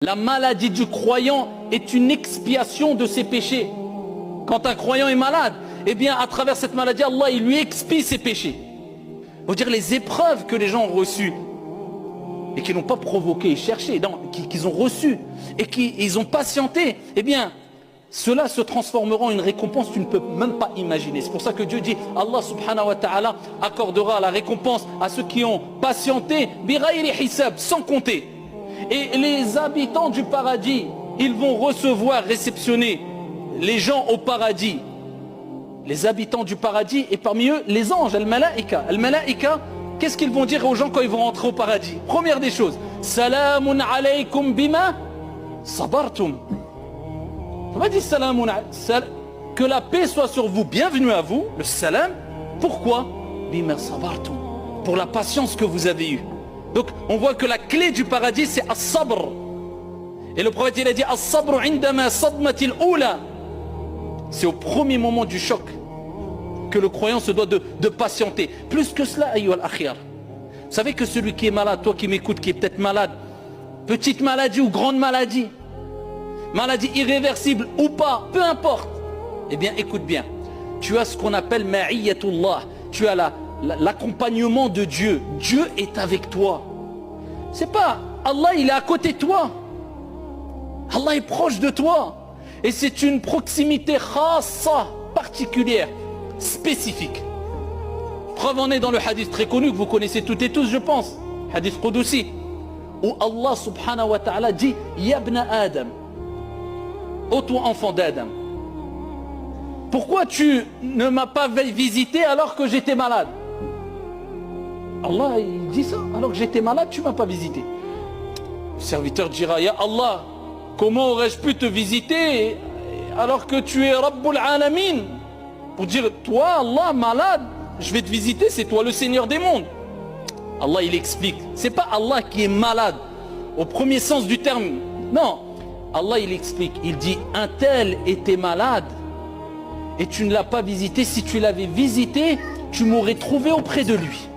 La maladie du croyant est une expiation de ses péchés. Quand un croyant est malade, eh bien à travers cette maladie, Allah il lui expie ses péchés. Faut dire les épreuves que les gens ont reçues et qui n'ont pas provoqué et cherché, qu'ils ont reçues et qu'ils ont patienté, eh bien cela se transformera en une récompense que tu ne peux même pas imaginer. C'est pour ça que Dieu dit, Allah subhanahu wa ta'ala accordera la récompense à ceux qui ont patienté, bi ghayri hisab, sans compter. Et les habitants du paradis, ils vont recevoir, réceptionner les gens au paradis. Les habitants du paradis et parmi eux, les anges, al-malaika. Al-malaika, qu'est-ce qu'ils vont dire aux gens quand ils vont rentrer au paradis? Première des choses, Salamun alaykum bima sabartum. On va dire salamun alaykum. Que la paix soit sur vous, bienvenue à vous, le salam. Pourquoi? Bima sabartum. Pour la patience que vous avez eue. Donc on voit que la clé du paradis c'est as-sabr. Et le prophète il a dit as-sabr indama sadmatil oula. C'est au premier moment du choc que le croyant se doit de patienter. Plus que cela, ayyuhal akhiyar. Vous savez que celui qui est malade, toi qui m'écoutes, qui est peut-être malade, petite maladie ou grande maladie, maladie irréversible ou pas, peu importe, eh bien écoute bien, tu as ce qu'on appelle ma'iyatullah, tu as l'accompagnement de Dieu. Dieu est avec toi. C'est pas Allah il est à côté de toi. Allah est proche de toi. Et c'est une proximité khassa, particulière, spécifique. Preuve en est dans le hadith très connu que vous connaissez toutes et tous, je pense. Hadith Qudusi, où Allah subhanahu wa ta'ala dit Yabna Adam, ô toi enfant d'Adam, pourquoi tu ne m'as pas visité alors que j'étais malade? Allah il dit ça, alors que j'étais malade, tu ne m'as pas visité. Le serviteur dira Ya Allah, comment aurais-je pu te visiter alors que tu es Rabbul Alamin? Pour dire, toi Allah malade, je vais te visiter, c'est toi le Seigneur des mondes. Allah il explique, c'est pas Allah qui est malade au premier sens du terme. Non, Allah il explique, il dit un tel était malade et tu ne l'as pas visité. Si tu l'avais visité, tu m'aurais trouvé auprès de lui.